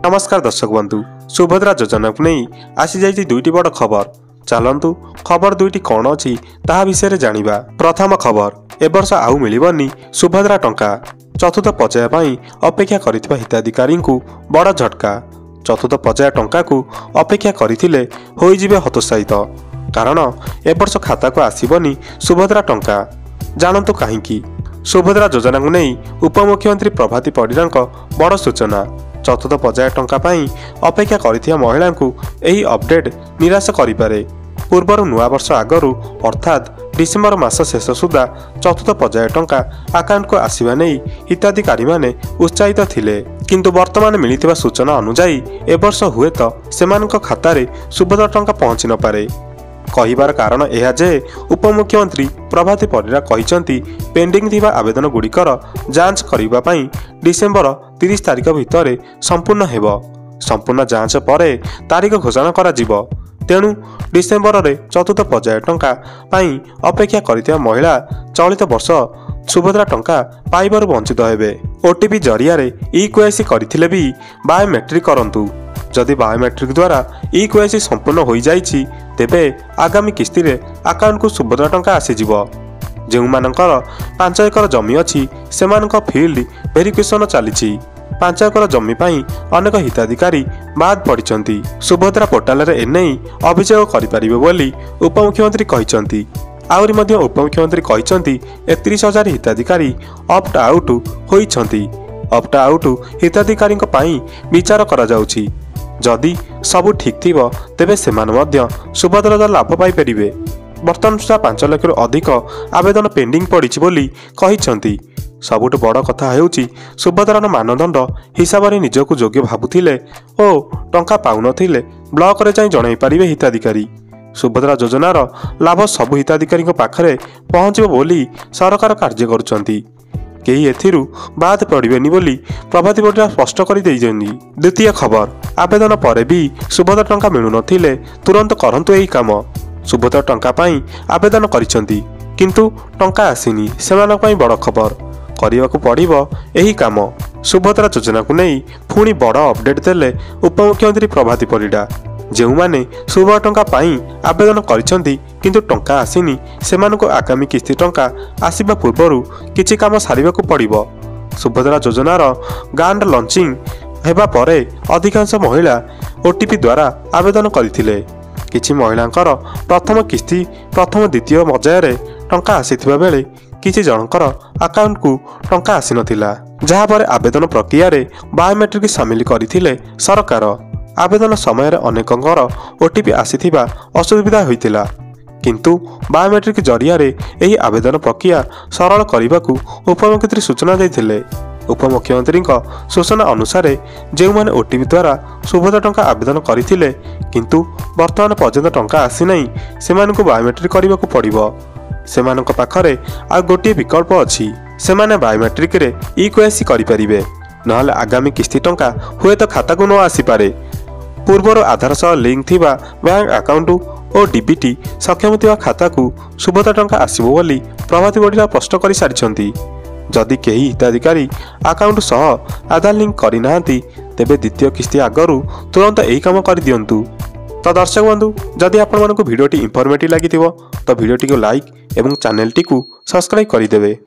नमस्कार दर्शक बंधु सुभद्रा योजना को नहीं आसी जाइए दुईटी बड़ खबर। चलतु खबर दुईटी कौन अच्छी ता विषय जानिबा। प्रथम खबर ए वर्ष आउ मिलबनी सुभद्रा टंका। चतुर्थ पर्याय पर अपेक्षा करिथिबा हिताधिकारी को बड़ झटका। चतुर्थ पर्याय टंका को अपेक्षा करथिले होई जिवे हतोत्साहित कारण ए वर्ष खाता को आसीबनी सुभद्रा टंका। जानतु कहीं सुभद्रा योजना को नहीं उपमुख्यमंत्री प्रभाती परिड़ा बड़ सूचना। चतुर्थ पर्याय टंका पाई अपेक्षा करिथिया महिला को यही अपडेट निराश करिपारे। पूर्वर नुआ वर्ष आगरू अर्थात डिसेम्बर मास शेष सुधा चतुर्थ पर्याय टंका आकाउंट को आसवा नहीं हिताधिकारी माने उत्साहित थिले, किंतु वर्तमान मिलिथिबा सूचना अनुसायी ए वर्ष हुए तो सेमानक खातारे सुभद्रा टंका पहुंची न पारे। कहिबार कारण यह जे उपमुख्यमंत्री प्रभाती परिड़ा कहिसंती पेंडिंग थिबा आवेदन गुड़िकर जांच करिबा पई डिसेम्बर 30 तारिख भितर संपूर्ण हेब। संपूर्ण जांच परे तारिख घोषणा करा जिवो। तेणु डिसेम्बर रे चतुर्थ पर्याय टंका पई अपेक्षा करिथिया महिला चलित वर्ष सुभद्रा टंका पाइबारु वंचित हेबे। ओटीपी जरिया ई-केवाईसी करथिले भी बायोमेट्रिक करंतु। जदि बायोमेट्रिक द्वारा ई-केवाईसी संपूर्ण हो जाइछि तेबे आगामी किस्ती रे अकाउंट को सुभद्रा टंका आसीजिवो। जेउ मानकर 5 एकर जमी अछि सेमानक फील्ड वेरिफिकेशन चलिछि। 5 एकर जमी पई अनेक हिताधिकारी बाद पड़िछंती। सुभद्रा पोर्टाल रे एनै अभियोग करि परिबे बोली उपमुख्यमंत्री कहिसंती। आउरी मध्ये उपमुख्यमंत्री कहिसंती 31,000 हिताधिकारी ऑप्ट आउट होइछंती। ऑप्ट आउट हिताधिकारी पई विचार करा जाउछि। जदि सबु ठीक थिबो तेबे सेमान मध्य सुभद्रा लाभ पाई परिबे। वर्तमान सुधा 5 लाख अधिक आवेदन पेंडिंग पड़िछि बोली कहिसंती। सबुठ बड़ कथा हेउछि सुभद्रार मानदंड हिसाब रे निजको योग्य भाबुथिले ओ टंका पाउनथिले ब्लॉक रे जाई जणाई परिबे हिताधिकारी। सुभद्रा योजनार लाभ सबु हिताधिकारी पाखरे पहुंचबो बोली सरकार कार्य करुछंती। केही एथिरु बाद पड़िबेनी बोली प्रभाती परिड़ा स्पष्ट कर देइछन्ती। द्वितीय खबर आवेदन परे भी सुभद्रा टंका मिलु नथिले तुरंत करंतु एही काम। सुभद्रा टंका पाई आवेदन करिसंती किंतु टंका आसीनी सेमानक पाई बड़ खबर करिबाकू पड़िबो एही काम। सुभद्रा योजना को नहीं पुणी बड़ अपडेट देले उपमुख्यमंत्री प्रभाती परिड़ा। जेउ माने सुभद्रा टंका पाई आवेदन करिसंती किंतु टंका आसीनी सेमानकू आगामी किस्ती टंका आसीबा पूर्वरु किछि काम सारिबाकू पड़िबो। सुभद्रा योजनार ग्रांड लॉन्चिंग हेबा परे अधिकांश महिला ओटीपी द्वारा आवेदन करथिले। किछि महिलांकर प्रथम किस्ती प्रथम द्वितीय पर्याय टंका आसीथिबा बेले किछि जनकर अकाउंट को टंका आसी नथिला, जहा पर आवेदन प्रक्रिया रे बायोमेट्रिक शामिल करथिले सरकार। आवेदन समय अनेकंकर ओटीपी आसीथिबा असुविधा होइतिला, किंतु बायोमेट्रिक जरिया रे एही आवेदन प्रक्रिया सरल करिबाकू उपमुख्यमंत्री सूचना दैथिले। उपमुख्यमंत्री सूचना अनुसार जो मैंने ओटीपी द्वारा सुभद्रा टंका आवेदन करथिले किंतु वर्तमान पर्यंत टंका आसी नहीं सेमानकू बायोमेट्रिक करबाकू पड़िबो। सेमानक पाखरे आ गोटे विकल्प अछि, सेमाने बायोमेट्रिक रे ई-केवाईसी करि परिबे, नहले आगामी किस्ती टंका हुए तो खाता को न आसी पारे। पूर्वर आधार सह लिंक थिबा बैंक अकाउंट और डीबीटी सक्षम थिबा खाता को सुभद्रा टंका आसीबो बोली प्रभाती परिड़ा स्पष्ट कर सारिछंती। जदि केही हिताधिकारी अकाउंट सह आधार लिंक करि नाहंती तेबे द्वितीय किस्ती आगरू तुरंत एही काम कर दियंतु। तो दर्शक बंधु जदि आपण मानकु भिडियोटी इंफॉर्मेटिव लागिथिबो तो भिडियोटी को लाइक एवं चैनल टी को सब्सक्राइब करिदेबे।